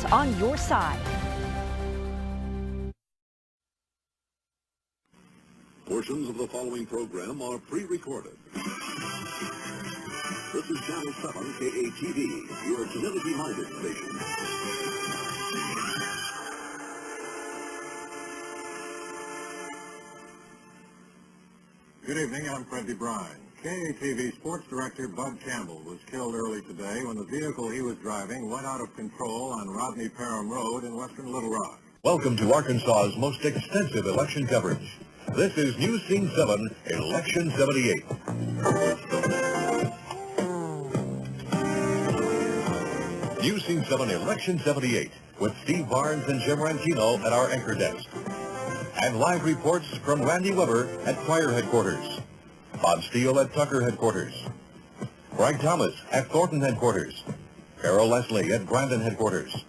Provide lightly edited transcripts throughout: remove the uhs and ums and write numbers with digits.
experts on your side. Portions of the following program are pre-recorded. This is Channel 7 KATV, your community-minded station. Good evening, I'm Freddie Bryan. KATV Sports Director Bud Campbell was killed early today when the vehicle he was driving went out of control on Rodney Parham Road in western Little Rock. Welcome to Arkansas's most extensive election coverage. This is Newscene 7, Election 78. Newscene 7, Election 78, with Steve Barnes and Jim Rancino at our anchor desk. And live reports from Randy Weber at Choir Headquarters, Bob Steele at Tucker Headquarters, Greg Thomas at Thornton Headquarters, Carol Leslie at Brandon Headquarters,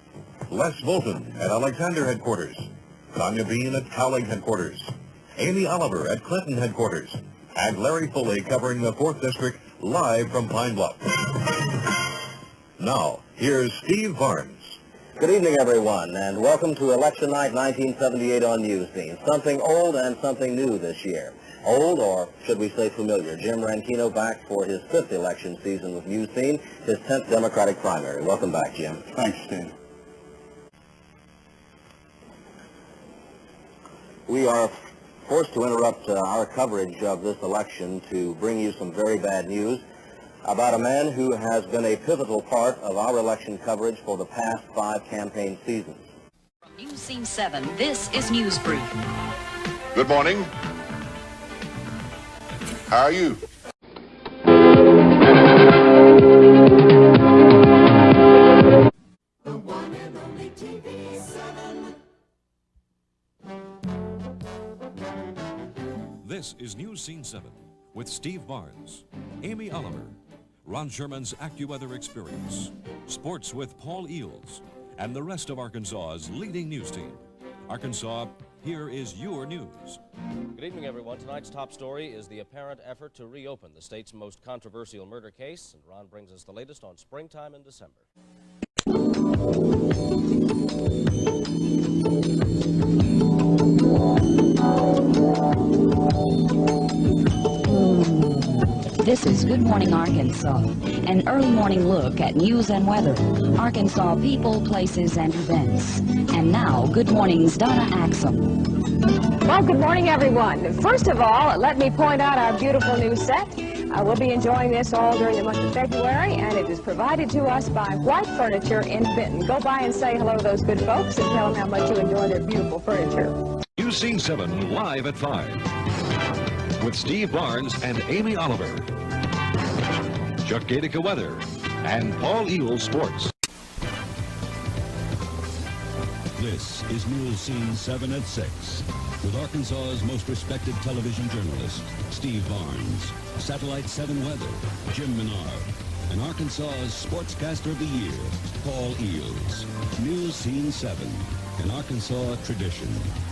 Les Bolton at Alexander Headquarters, Tanya Bean at Cowling Headquarters, Amy Oliver at Clinton Headquarters, and Larry Foley covering the 4th District live from Pine Bluff. Now, here's Steve Barnes. Good evening, everyone, and welcome to Election Night 1978 on Newscene. Something old and something new this year. Old, or should we say familiar, Jim Rancino back for his 5th election season with Newscene, his 10th Democratic primary. Welcome back, Jim. Thanks, Steve. We are forced to interrupt our coverage of this election to bring you some very bad news about a man who has been a pivotal part of our election coverage for the past 5 campaign seasons. From Newscene 7, this is Newsbrief. Good morning. How are you? The one and only TV 7. This is Newscene 7 with Steve Barnes, Amy Oliver, Ron Sherman's AccuWeather Experience, Sports with Paul Eels, and the rest of Arkansas's leading news team. Arkansas, here is your news. Good evening, everyone. Tonight's top story is the apparent effort to reopen the state's most controversial murder case, and Ron brings us the latest on springtime in December. This is Good Morning Arkansas, an early morning look at news and weather, Arkansas people, places, and events. And now, Good Morning's Donna Axel. Well, good morning, everyone. First of all, let me point out our beautiful new set. We'll be enjoying this all during the month of February, and it is provided to us by White Furniture in Benton. Go by and say hello to those good folks and tell them how much you enjoy their beautiful furniture. Newscene 7 live at 5 with Steve Barnes and Amy Oliver, Chuck Gatica Weather, and Paul Eels Sports. This is Newscene 7 at 6 with Arkansas's most respected television journalist, Steve Barnes, Satellite 7 Weather, Jim Menard, and Arkansas's Sportscaster of the Year, Paul Eels. Newscene 7, an Arkansas tradition,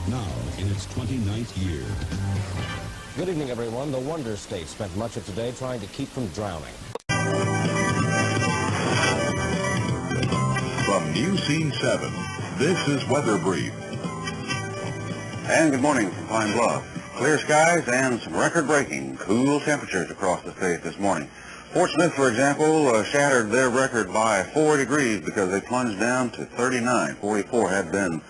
now in its 29th year. Good evening, everyone. The Wonder State spent much of today trying to keep from drowning. From Newscene 7, this is Weatherbrief. And good morning from Pine Bluff. Clear skies and some record-breaking cool temperatures across the state this morning. Fort Smith, for example, shattered their record by 4 degrees because they plunged down to 39. 44 had been.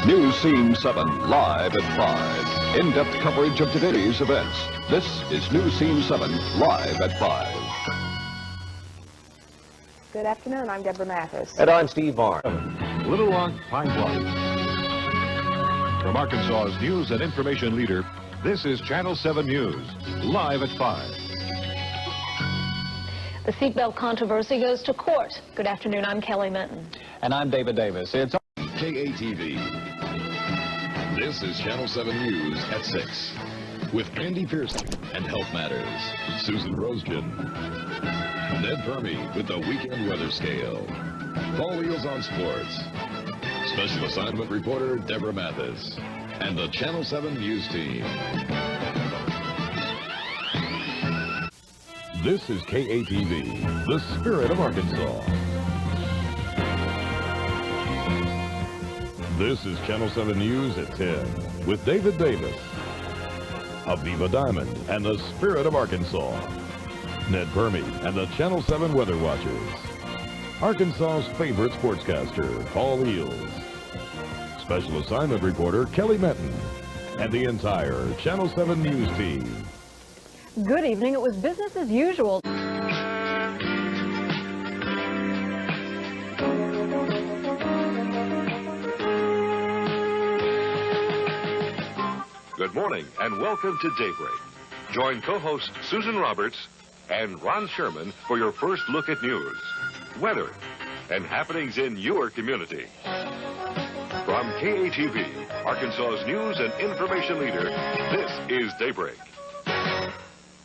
Newscene 7, live at 5. In-depth coverage of today's events. This is Newscene 7, live at 5. Good afternoon. I'm Deborah Mathis. And I'm Steve Barnes. Little Rock, Pine Bluff. From Arkansas's news and information leader, this is Channel 7 News, live at 5. The seatbelt controversy goes to court. Good afternoon, I'm Kelly Minton. And I'm David Davis. It's KATV. This is Channel 7 News at 6 with Andy Pearson and Health Matters, Susan Rosekin, Ned Permy with the Weekend Weather Scale, Paul Eels on Sports, Special Assignment Reporter Deborah Mathis, and the Channel 7 News Team. This is KATV, the spirit of Arkansas. This is Channel 7 News at 10 with David Davis. Aviva Diamond and the Spirit of Arkansas. Ned Permy and the Channel 7 Weather Watchers. Arkansas's favorite sportscaster, Paul Eels. Special assignment reporter, Kelly Menton. And the entire Channel 7 News team. Good evening. It was business as usual. Good morning and welcome to Daybreak. Join co-hosts Susan Roberts and Ron Sherman for your first look at news, weather, and happenings in your community. From KATV, Arkansas's news and information leader, this is Daybreak.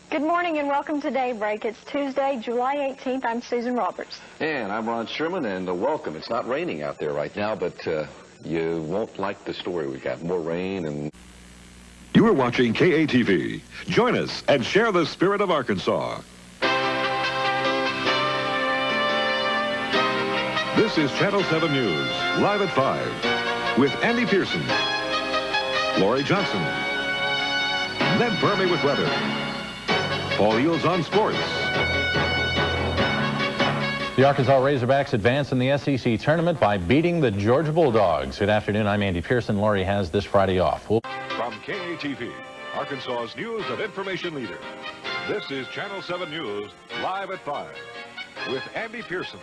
Good morning and welcome to Daybreak. It's Tuesday, July 18th. I'm Susan Roberts. And I'm Ron Sherman, and welcome. It's not raining out there right now, but you won't like the story. We've got more rain and... You are watching KATV. Join us and share the spirit of Arkansas. This is Channel 7 News, live at 5, with Andy Pearson, Lori Johnson, Ned Permy with weather, Paul Eels on sports. The Arkansas Razorbacks advance in the SEC tournament by beating the Georgia Bulldogs. Good afternoon. I'm Andy Pearson. Lori has this Friday off. From KATV, Arkansas's news and information leader, this is Channel 7 News, live at 5, with Andy Pearson,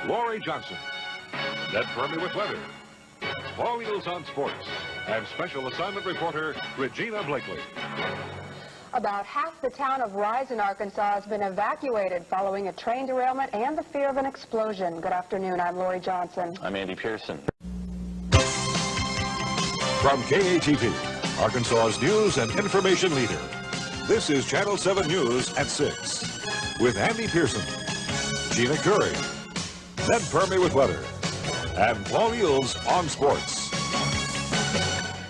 Lori Johnson, Ned Permy with weather, Paul Eels on sports, and special assignment reporter Regina Blakely. About half the town of Rison, Arkansas has been evacuated following a train derailment and the fear of an explosion. Good afternoon. I'm Lori Johnson. I'm Andy Pearson. From KATV, Arkansas's news and information leader, this is Channel 7 News at 6, with Andy Pearson, Gina Curry, Ned Permy with weather, and Paul Eels on sports.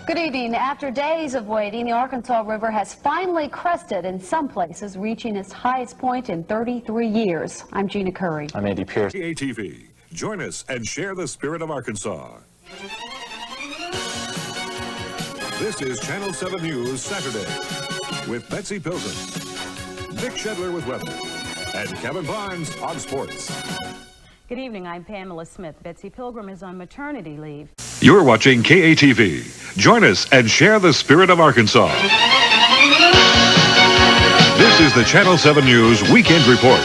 Good evening. After days of waiting, the Arkansas River has finally crested, in some places reaching its highest point in 33 years. I'm Gina Curry. I'm Andy Pearson. KATV, join us and share the spirit of Arkansas. This is Channel 7 News Saturday with Betsy Pilgrim, Vic Shedler with weather, and Kevin Barnes on sports. Good evening. I'm Pamela Smith. Betsy Pilgrim is on maternity leave. You're watching KATV. Join us and share the spirit of Arkansas. This is the Channel 7 News Weekend Report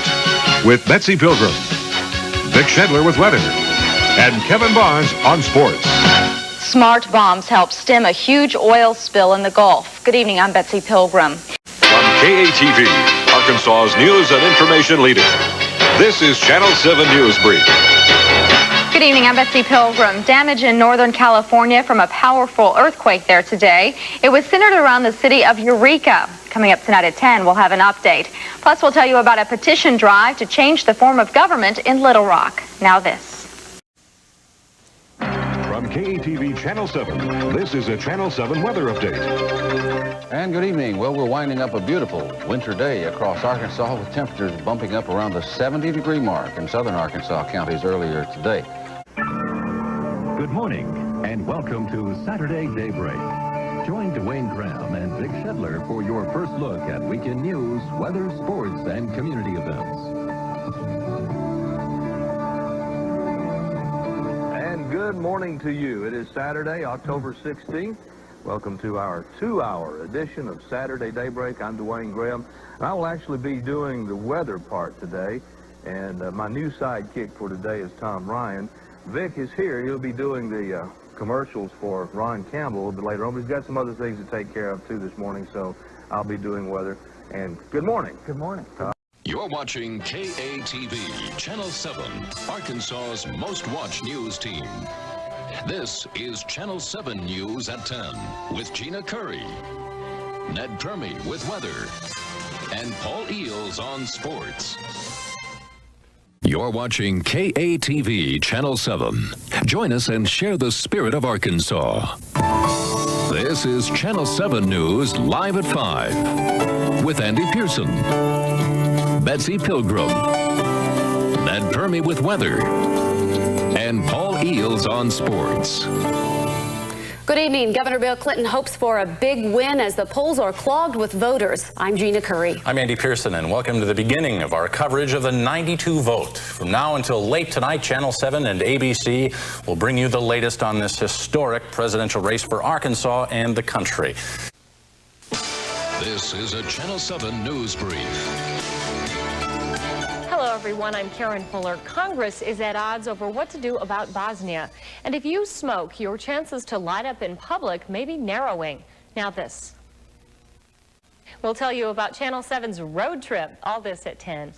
with Betsy Pilgrim, Vic Shedler with weather, and Kevin Barnes on sports. Smart bombs help stem a huge oil spill in the Gulf. Good evening, I'm Betsy Pilgrim. From KATV, Arkansas's news and information leader, this is Channel 7 Newsbrief. Good evening, I'm Betsy Pilgrim. Damage in Northern California from a powerful earthquake there today. It was centered around the city of Eureka. Coming up tonight at 10, we'll have an update. Plus, we'll tell you about a petition drive to change the form of government in Little Rock. Now this. From KATV Channel 7, this is a Channel 7 weather update. And good evening. Well, we're winding up a beautiful winter day across Arkansas with temperatures bumping up around the 70-degree mark in southern Arkansas counties earlier today. Good morning and welcome to Saturday Daybreak. Join Dwayne Graham and Vic Shedler for your first look at weekend news, weather, sports, and community events. Good morning to you. It is Saturday, October 16th. Welcome to our 2-hour edition of Saturday Daybreak. I'm Dwayne Graham, and I will actually be doing the weather part today. And my new sidekick for today is Tom Ryan. Vic is here. He'll be doing the commercials for Ron Campbell a little bit later on, but he's got some other things to take care of, too, this morning, so I'll be doing weather. And good morning. Good morning. You're watching KATV, Channel 7, Arkansas's most watched news team. This is Channel 7 News at 10 with Gina Curry, Ned Permy with weather, and Paul Eels on sports. You're watching KATV, Channel 7. Join us and share the spirit of Arkansas. This is Channel 7 News live at 5 with Andy Pearson, Betsy Pilgrim, Ned Permy with weather, and Paul Eels on Sports. Good evening. Governor Bill Clinton hopes for a big win as the polls are clogged with voters. I'm Gina Curry. I'm Andy Pearson, and welcome to the beginning of our coverage of the 92 vote. From now until late tonight, Channel 7 and ABC will bring you the latest on this historic presidential race for Arkansas and the country. This is a Channel 7 News Brief. Hello, everyone. I'm Karen Fuller. Congress is at odds over what to do about Bosnia. And if you smoke, your chances to light up in public may be narrowing. Now this. We'll tell you about Channel 7's road trip. All this at 10.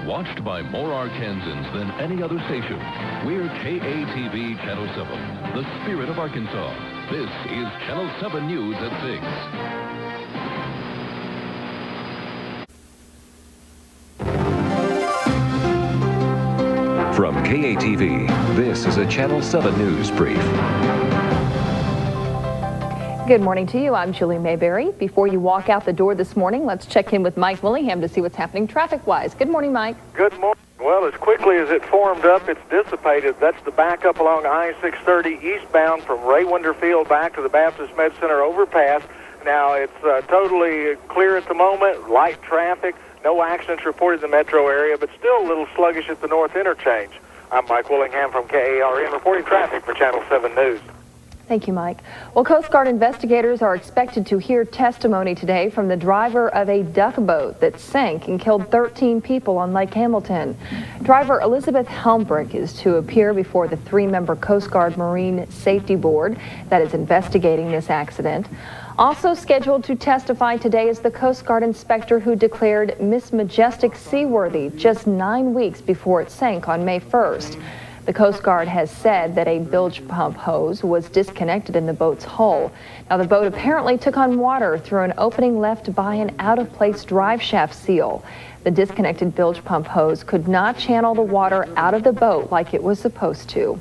Watched by more Arkansans than any other station, we're KATV Channel 7, the spirit of Arkansas. This is Channel 7 News at 6. From KATV, this is a Channel 7 News Brief. Good morning to you. I'm Julie Mayberry. Before you walk out the door this morning, let's check in with Mike Willingham to see what's happening traffic-wise. Good morning, Mike. Good morning. Well, as quickly as it formed up, it's dissipated. That's the backup along I-630 eastbound from Raywinder Field back to the Baptist Med Center overpass. Now, it's totally clear at the moment, light traffic, no accidents reported in the metro area, but still a little sluggish at the north interchange. I'm Mike Willingham from KARN reporting traffic for Channel 7 News. Thank you, Mike. Well, Coast Guard investigators are expected to hear testimony today from the driver of a duck boat that sank and killed 13 people on Lake Hamilton. Driver Elizabeth Helmbrick is to appear before the 3-member Coast Guard Marine Safety Board that is investigating this accident. Also scheduled to testify today is the Coast Guard inspector who declared Miss Majestic seaworthy just 9 weeks before it sank on May 1st. The Coast Guard has said that a bilge pump hose was disconnected in the boat's hull. Now, the boat apparently took on water through an opening left by an out-of-place drive shaft seal. The disconnected bilge pump hose could not channel the water out of the boat like it was supposed to.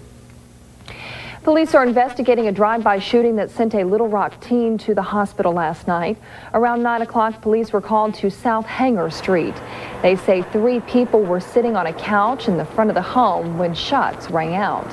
Police are investigating a drive-by shooting that sent a Little Rock teen to the hospital last night. Around 9 o'clock, police were called to South Hanger Street. They say 3 people were sitting on a couch in the front of the home when shots rang out.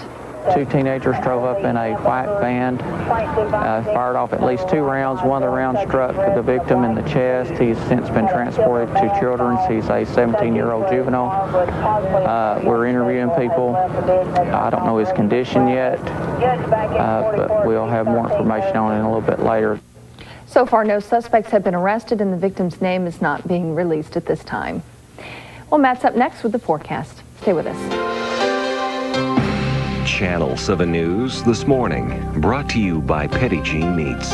2 teenagers drove up in a white van, fired off at least 2 rounds. One of the rounds struck the victim in the chest. He's since been transported to Children's. He's a 17-year-old juvenile. We're interviewing people. I don't know his condition yet, but we'll have more information on it a little bit later. So far, no suspects have been arrested, and the victim's name is not being released at this time. Well, Matt's up next with the forecast. Stay with us. Channel 7 News this morning, brought to you by Petit Jean Meats.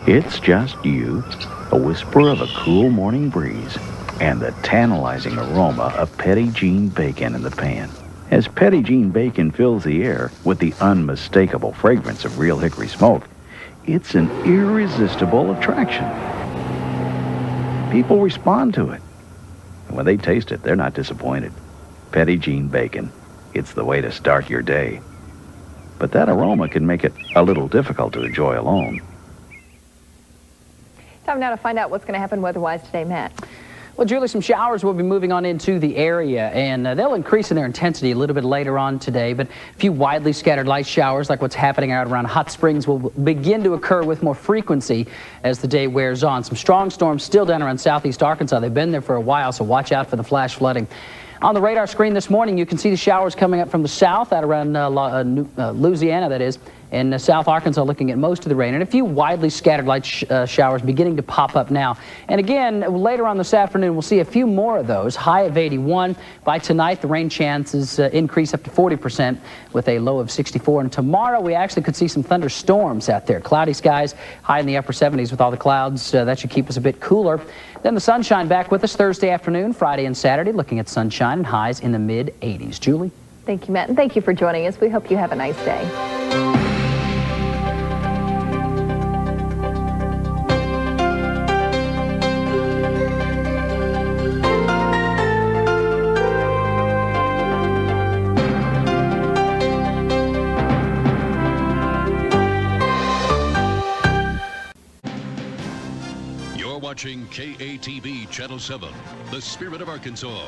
It's just you, a whisper of a cool morning breeze, and the tantalizing aroma of Petit Jean bacon in the pan. As Petit Jean bacon fills the air with the unmistakable fragrance of real hickory smoke, it's an irresistible attraction. People respond to it. And when they taste it, they're not disappointed. Petit Jean bacon. It's the way to start your day. But that aroma can make it a little difficult to enjoy alone. Time now to find out what's going to happen weather-wise today, Matt. Well, Julie, some showers will be moving on into the area, and they'll increase in their intensity a little bit later on today, but a few widely scattered light showers like what's happening out around Hot Springs will begin to occur with more frequency as the day wears on. Some strong storms still down around southeast Arkansas. They've been there for a while, so watch out for the flash flooding. On the radar screen this morning, you can see the showers coming up from the south out around Louisiana, that is, and South Arkansas looking at most of the rain, and a few widely scattered light showers beginning to pop up now. And again, later on this afternoon, we'll see a few more of those, high of 81. By tonight, the rain chances increase up to 40% with a low of 64. And tomorrow, we actually could see some thunderstorms out there. Cloudy skies, high in the upper 70s with all the clouds. That should keep us a bit cooler. Then the sunshine back with us Thursday afternoon, Friday and Saturday, looking at sunshine and highs in the mid-80s. Julie? Thank you, Matt, and thank you for joining us. We hope you have a nice day. watching KATV Channel 7, the spirit of Arkansas.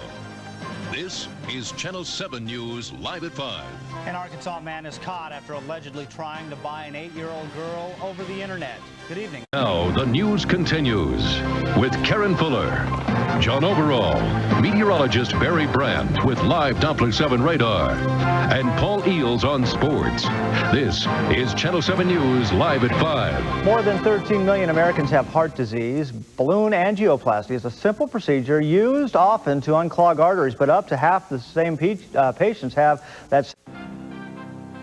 This is Channel 7 News live at 5. An Arkansas man is caught after allegedly trying to buy an 8-year-old girl over the internet. Good evening. Now the news continues with Karen Fuller, John Overall, meteorologist Barry Brandt with live Doppler 7 radar, and Paul Eels on sports. This is Channel 7 News live at 5. More than 13 million Americans have heart disease. Balloon angioplasty is a simple procedure used often to unclog arteries, but up to half the same patients have that.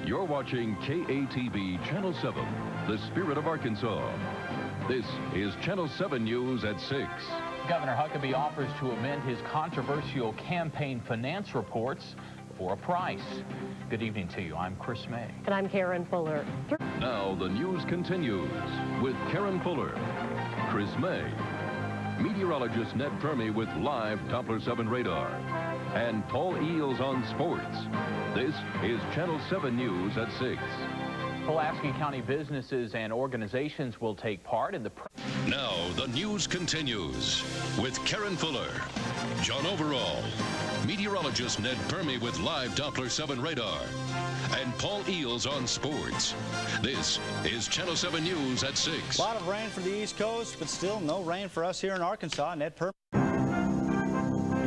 You're watching KATV Channel 7, the spirit of Arkansas. This is Channel 7 News at 6. Governor Huckabee offers to amend his controversial campaign finance reports for a price. Good evening to you. I'm Chris May. And I'm Karen Fuller. Now the news continues with Karen Fuller, Chris May, meteorologist Ned Fermi with live Doppler 7 radar, and Paul Eels on sports. This is Channel 7 News at 6. Pulaski County businesses and organizations will take part in the... Now the news continues with Karen Fuller, John Overall, meteorologist Ned Fermi with live Doppler 7 radar, and Paul Eels on sports. This is Channel 7 News at 6. A lot of rain for the East Coast, but still no rain for us here in Arkansas. Ned Fermi.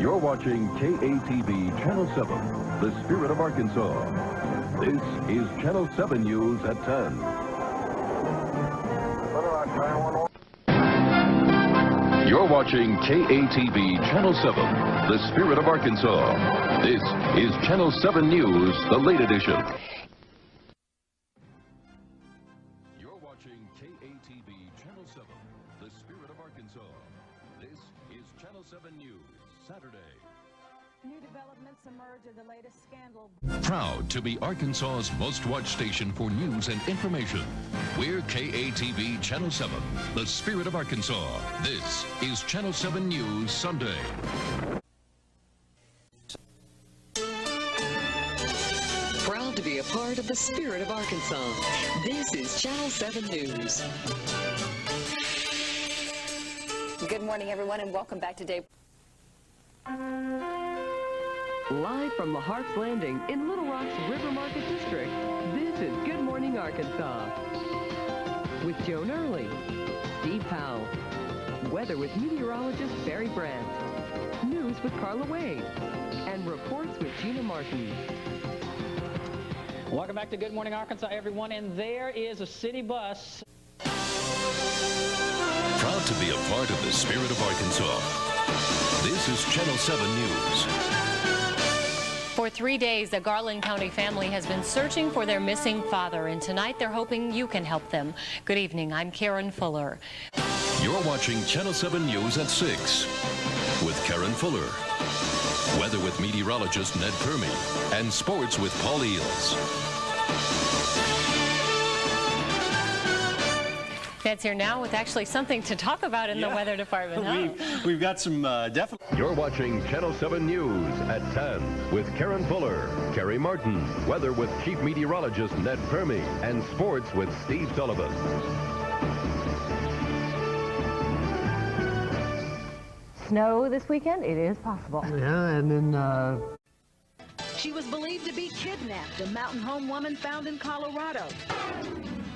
You're watching KATV Channel 7, the spirit of Arkansas. This is Channel 7 News at 10. You're watching KATV Channel 7, the spirit of Arkansas. This is Channel 7 News, the late edition. You're watching KATV Channel 7, the spirit of Arkansas. This is Channel 7 News, Saturday. New developments emerge in the latest scandal. Proud to be Arkansas's most watched station for news and information. We're KATV Channel 7, the spirit of Arkansas. This is Channel 7 News Sunday. Proud to be a part of the spirit of Arkansas. This is Channel 7 News. Good morning, everyone, and welcome back to Daybreak. Live from the Harps Landing in Little Rock's River Market District, this is Good Morning Arkansas. With Joan Early, Steve Powell, weather with meteorologist Barry Brandt, news with Carla Wade, and reports with Gina Martin. Welcome back to Good Morning Arkansas, everyone, and there is a city bus. Proud to be a part of the spirit of Arkansas. This is Channel 7 News. For 3 days, the Garland County family has been searching for their missing father, and tonight they're hoping you can help them. Good evening, I'm Karen Fuller. You're watching Channel 7 News at 6 with Karen Fuller, weather with meteorologist Ned Fermi, and sports with Paul Eels. Ned's here now with actually something to talk about in the weather department. Huh? We've got some definitely. You're watching Channel 7 News at 10 with Karen Fuller, Kerry Martin, weather with chief meteorologist Ned Fermi, and sports with Steve Sullivan. Snow this weekend? It is possible. Yeah, and then She was believed to be kidnapped, a mountain home woman found in Colorado.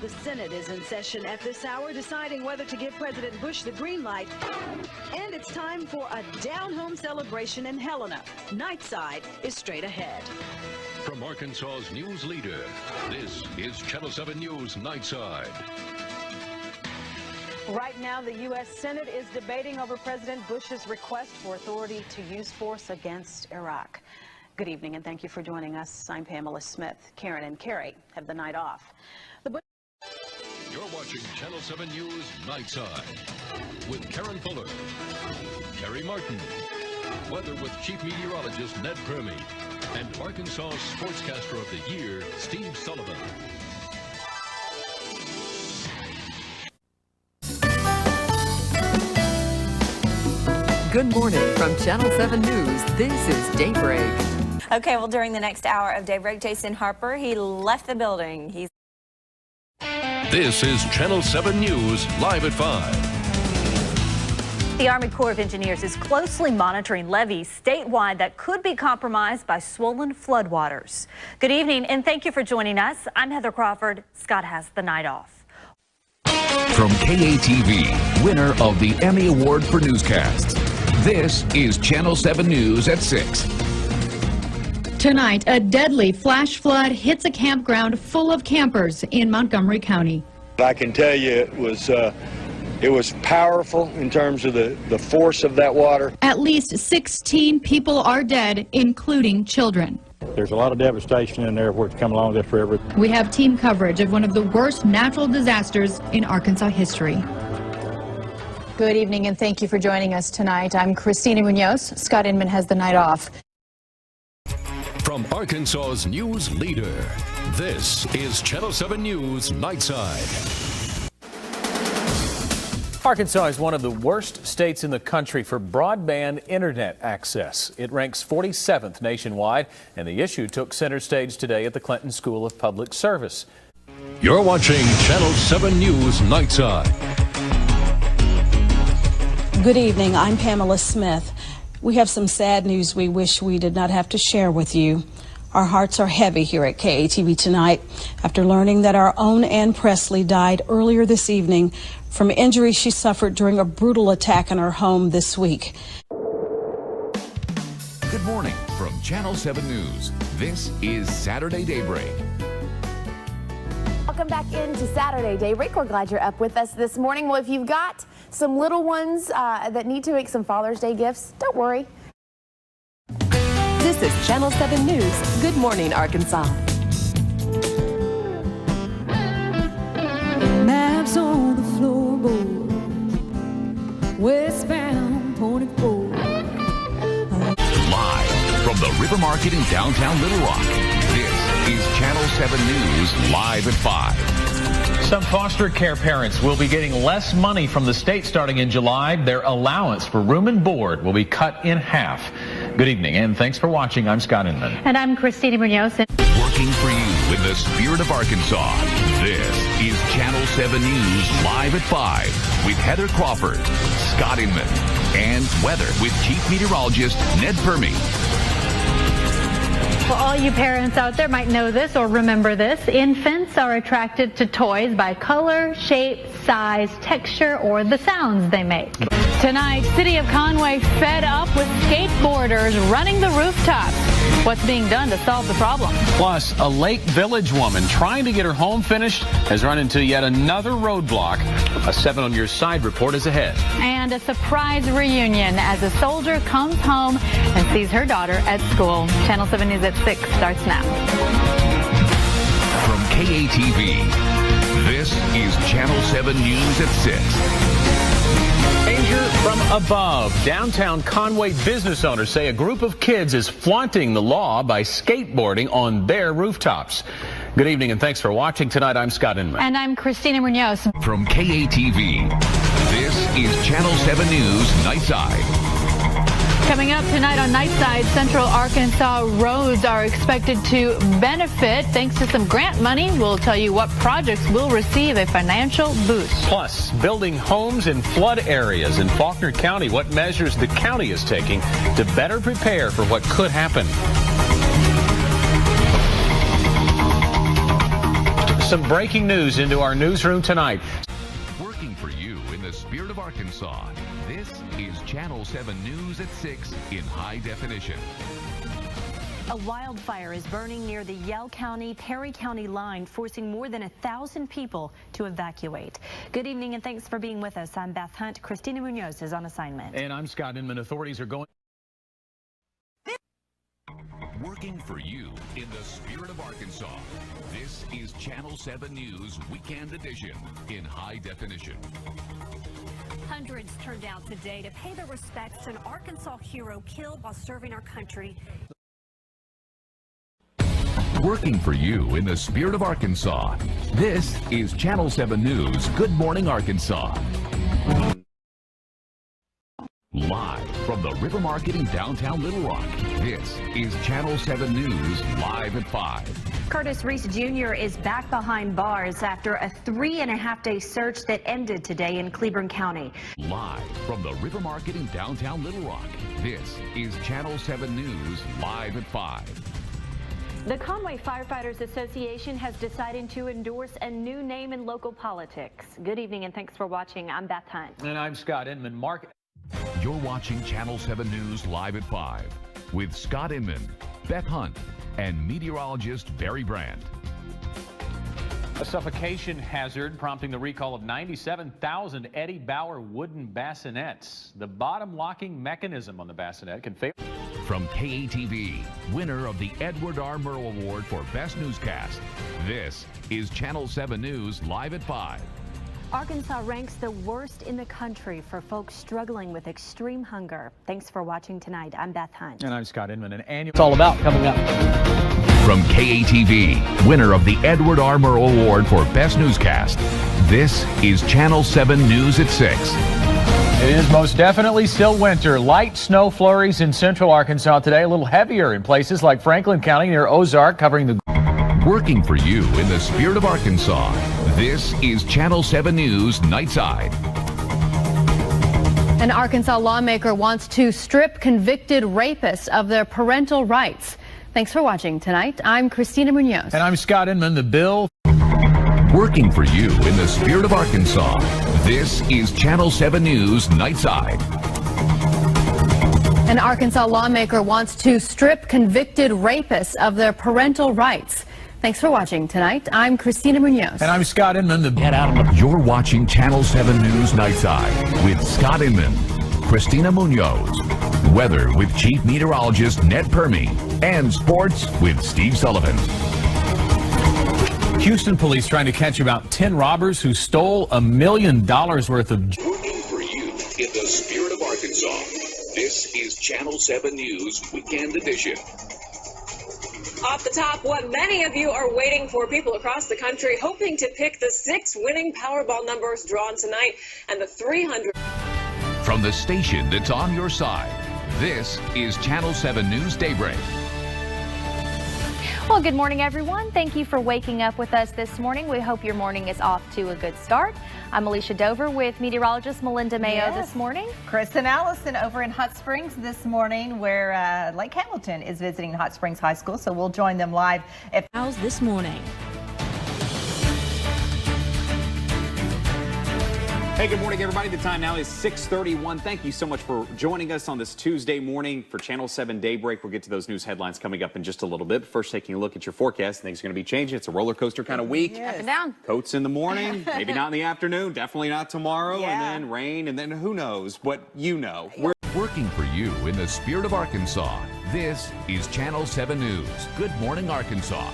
The Senate is in session at this hour deciding whether to give President Bush the green light. And it's time for a down-home celebration in Helena. Nightside is straight ahead. From Arkansas's news leader, this is Channel 7 News Nightside. Right now, the U.S. Senate is debating over President Bush's request for authority to use force against Iraq. Good evening, and thank you for joining us. I'm Pamela Smith. Karen and Carrie have the night off. You're watching Channel 7 News Nightside with Karen Fuller, Kerry Martin, weather with chief meteorologist Ned Fermi, and Arkansas Sportscaster of the Year, Steve Sullivan. Good morning from Channel 7 News. This is Daybreak. Okay, well, during the next hour of Daybreak, Jason Harper, he left the building. This is Channel 7 News live at 5. The Army Corps of Engineers is closely monitoring levees statewide that could be compromised by swollen floodwaters. Good evening, and thank you for joining us. I'm Heather Crawford. Scott has the night off. From KATV, winner of the Emmy Award for Newscasts, this is Channel 7 News at 6. Tonight, a deadly flash flood hits a campground full of campers in Montgomery County. I can tell you it was powerful in terms of the force of that water. At least 16 people are dead, including children. There's a lot of devastation in there where it's come along this river. We have team coverage of one of the worst natural disasters in Arkansas history. Good evening, and thank you for joining us tonight. I'm Christina Munoz. Scott Inman has the night off. From Arkansas's news leader, this is Channel 7 News Nightside. Arkansas is one of the worst states in the country for broadband internet access. It ranks 47th nationwide, and the issue took center stage today at the Clinton School of Public Service. You're watching Channel 7 News Nightside. Good evening, I'm Pamela Smith. We have some sad news we wish we did not have to share with you. Our hearts are heavy here at KATV tonight after learning that our own Ann Presley died earlier this evening from injuries she suffered during a brutal attack in her home this week. Good morning from Channel 7 News. This is Saturday Daybreak. Welcome back into Saturday Daybreak. We're glad you're up with us this morning. Well, if you've got some little ones that need to make some Father's Day gifts, don't worry. This is Channel 7 News. Good morning, Arkansas. Maps on the floorboard, westbound pointed forward. Live from the River Market in downtown Little Rock, this is Channel 7 News Live at 5. Some foster care parents will be getting less money from the state starting in July. Their allowance for room and board will be cut in half. Good evening, and thanks for watching. I'm Scott Inman. And I'm Christina Munoz. Working for you in the spirit of Arkansas, this is Channel 7 News Live at 5 with Heather Crawford, Scott Inman, and weather with Chief Meteorologist Ned Permy. Well, all you parents out there might know this or remember this. Infants are attracted to toys by color, shape, size, texture, or the sounds they make. Tonight, City of Conway fed up with skateboarders running the rooftops. What's being done to solve the problem? Plus, a Lake Village woman trying to get her home finished has run into yet another roadblock. A 7 on Your Side report is ahead. And a surprise reunion as a soldier comes home and sees her daughter at school. Channel 7 News at 6 starts now. From KATV, this is Channel 7 News at 6. Danger from above. Downtown Conway business owners say a group of kids is flaunting the law by skateboarding on their rooftops. Good evening, and thanks for watching tonight. I'm Scott Inman. And I'm Christina Munoz. From KATV, this is Channel 7 News Nightside. Coming up tonight on Nightside, Central Arkansas roads are expected to benefit thanks to some grant money. We'll tell you what projects will receive a financial boost. Plus, building homes in flood areas in Faulkner County, what measures the county is taking to better prepare for what could happen. Some breaking news into our newsroom tonight. Working for you in the spirit of Arkansas, this is Channel 7 News at 6 in high definition. A wildfire is burning near the Yell County-Perry County line, forcing more than 1,000 people to evacuate. Good evening, and thanks for being with us. I'm Beth Hunt. Christina Munoz is on assignment. And I'm Scott Inman. Authorities are going... Working for you in the spirit of Arkansas, this is Channel 7 News Weekend Edition in high definition. Hundreds turned out today to pay their respects to an Arkansas hero killed while serving our country. Working for you in the spirit of Arkansas, this is Channel 7 News Good Morning Arkansas. Live from the River Market in downtown Little Rock, this is Channel 7 News live at 5. Curtis Reese Jr. is back behind bars after a 3.5-day search that ended today in Cleburne County. Live from the River Market in downtown Little Rock, this is Channel 7 News live at 5. The Conway Firefighters Association has decided to endorse a new name in local politics. Good evening and thanks for watching. I'm Beth Hunt. And I'm Scott Inman. You're watching Channel 7 News live at 5 with Scott Inman, Beth Hunt, and meteorologist Barry Brandt. A suffocation hazard prompting the recall of 97,000 Eddie Bauer wooden bassinets. The bottom locking mechanism on the bassinet can fail. From KATV, winner of the Edward R. Murrow Award for Best Newscast, this is Channel 7 News live at 5. Arkansas ranks the worst in the country for folks struggling with extreme hunger. Thanks for watching tonight. I'm Beth Hunt. And I'm Scott Inman. It's all about coming up. From KATV, winner of the Edward R. Murrow Award for Best Newscast, this is Channel 7 News at 6. It is most definitely still winter. Light snow flurries in central Arkansas today, a little heavier in places like Franklin County near Ozark, covering the... Working for you in the spirit of Arkansas, this is Channel 7 News Nightside. An Arkansas lawmaker wants to strip convicted rapists of their parental rights. Thanks for watching tonight. I'm Christina Munoz. And I'm Scott Inman. The bill... Working for you in the spirit of Arkansas, this is Channel 7 News Nightside. An Arkansas lawmaker wants to strip convicted rapists of their parental rights. Thanks for watching tonight. I'm Christina Munoz. And I'm Scott Inman. You're watching Channel 7 News Nightside with Scott Inman, Christina Munoz, weather with Chief Meteorologist Ned Permy, and sports with Steve Sullivan. Houston police trying to catch about 10 robbers who stole $1 million worth of... Working for you in the spirit of Arkansas, this is Channel 7 News Weekend Edition. Off the top, what many of you are waiting for, people across the country hoping to pick the 6 winning Powerball numbers drawn tonight and the 300. From the station that's on your side, this is Channel 7 News Daybreak. Well, good morning, everyone. Thank you for waking up with us this morning. We hope your morning is off to a good start. I'm Alicia Dover with meteorologist Melinda Mayo this morning. Chris and Allison over in Hot Springs this morning, where Lake Hamilton is visiting Hot Springs High School, so we'll join them live at How's this morning. Hey, good morning, everybody. The time now is 6:31. Thank you so much for joining us on this Tuesday morning for Channel 7 Daybreak. We'll get to those news headlines coming up in just a little bit. First, taking a look at your forecast. Things are going to be changing. It's a roller coaster kind of week. Up and down. Coats in the morning, maybe not in the afternoon, definitely not tomorrow, Yeah. and then rain, and then who knows what you know. We're Working for you in the spirit of Arkansas, this is Channel 7 News. Good morning, Arkansas.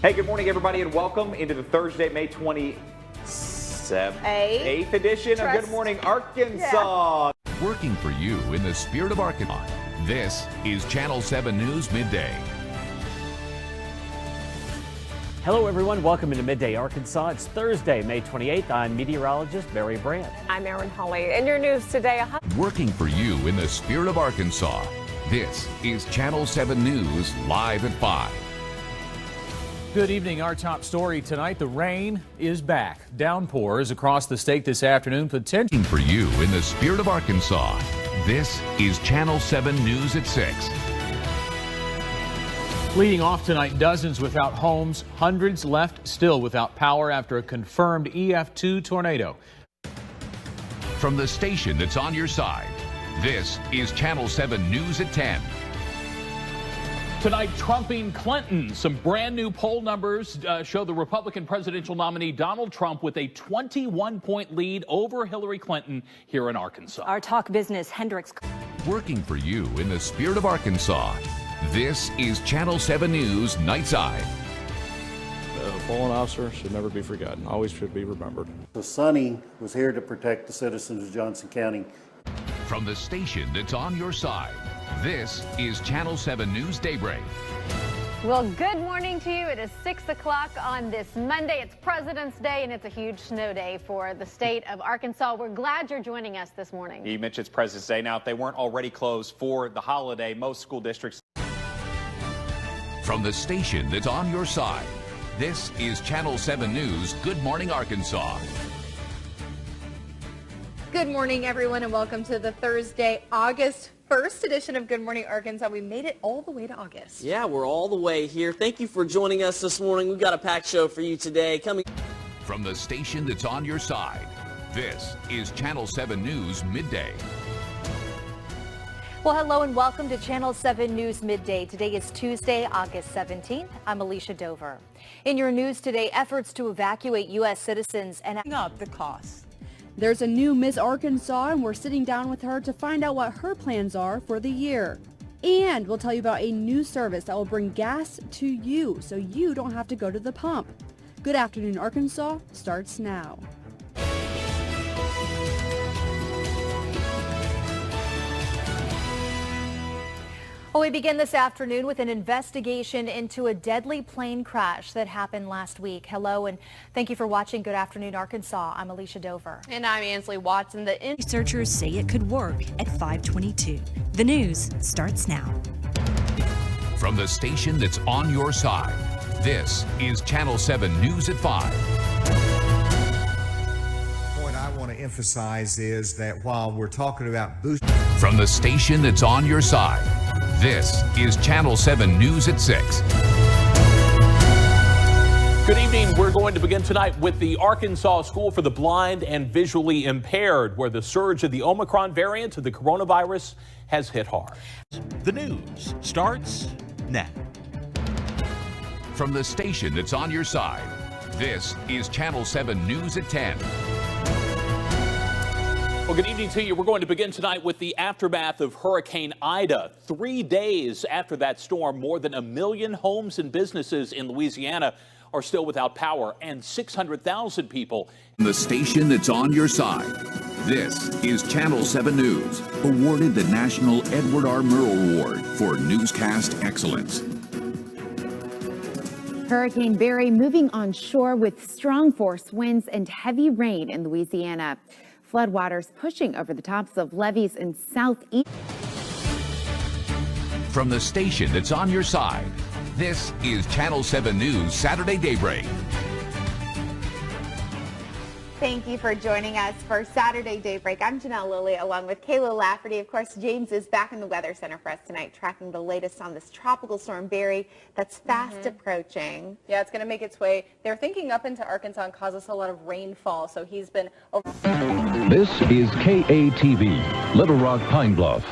Hey, good morning, everybody, and welcome into the Thursday, May 28th edition of Good Morning Arkansas. Working for you in the spirit of Arkansas, this is Channel 7 News Midday. Hello, everyone. Welcome into Midday Arkansas. It's Thursday, May 28th. I'm meteorologist Barry Brandt. I'm Erin Holly. In your news today, Working for you in the spirit of Arkansas, this is Channel 7 News live at 5. Good evening. Our top story tonight, the rain is back. Downpours across the state this afternoon. Working for you in the spirit of Arkansas, this is Channel 7 News at 6. Leading off tonight, dozens without homes, hundreds left still without power after a confirmed EF2 tornado. From the station that's on your side, this is Channel 7 News at 10. Tonight, trumping Clinton. Some brand new poll numbers show the Republican presidential nominee Donald Trump with a 21-point lead over Hillary Clinton here in Arkansas. Our Talk Business Hendricks. Working for you in the spirit of Arkansas, this is Channel 7 News Nightside. A fallen officer should never be forgotten, always should be remembered. So Sonny was here to protect the citizens of Johnson County. From the station that's on your side, this is Channel 7 News Daybreak. Well, good morning to you. It is 6 o'clock on this Monday. It's President's Day, and it's a huge snow day for the state of Arkansas. We're glad you're joining us this morning. You mentioned it's President's Day. Now, if they weren't already closed for the holiday, most school districts. From the station that's on your side, this is Channel 7 News Good Morning Arkansas. Good morning, everyone, and welcome to the Thursday, August 1st edition of Good Morning Arkansas. We made it all the way to August. Yeah, we're all the way here. Thank you for joining us this morning. We've got a packed show for you today. From the station that's on your side, this is Channel 7 News Midday. Well, hello and welcome to Channel 7 News Midday. Today is Tuesday, August 17th. I'm Alicia Dover. In your news today, efforts to evacuate U.S. citizens and up the cost. There's a new Miss Arkansas, and we're sitting down with her to find out what her plans are for the year. And we'll tell you about a new service that will bring gas to you so you don't have to go to the pump. Good Afternoon Arkansas starts now. Well, we begin this afternoon with an investigation into a deadly plane crash that happened last week. Hello and thank you for watching Good Afternoon Arkansas. I'm Alicia Dover. And I'm Ansley Watson. The researchers say it could work at 522. The news starts now. From the station that's on your side, this is Channel 7 News at 5. What I want to emphasize is that while we're talking about boosting. From the station that's on your side, this is Channel 7 News at 6. Good evening. We're going to begin tonight with the Arkansas School for the Blind and Visually Impaired, where the surge of the Omicron variant of the coronavirus has hit hard. The news starts now. From the station that's on your side, this is Channel 7 News at 10. Well, good evening to you. We're going to begin tonight with the aftermath of Hurricane Ida. 3 days after that storm, more than 1 million homes and businesses in Louisiana are still without power, and 600,000 people. The station that's on your side. This is Channel 7 News, awarded the National Edward R. Murrow Award for newscast excellence. Hurricane Barry moving on shore with strong force winds and heavy rain in Louisiana. Floodwaters pushing over the tops of levees in southeast. From the station that's on your side, this is Channel 7 News Saturday Daybreak. Thank you for joining us for Saturday Daybreak. I'm Janelle Lilly along with Kayla Lafferty. Of course, James is back in the Weather Center for us tonight, tracking the latest on this tropical storm Barry that's fast approaching. Yeah, it's going to make its way. They're thinking up into Arkansas and cause us a lot of rainfall. So he's been. This is KATV, Little Rock Pine Bluff.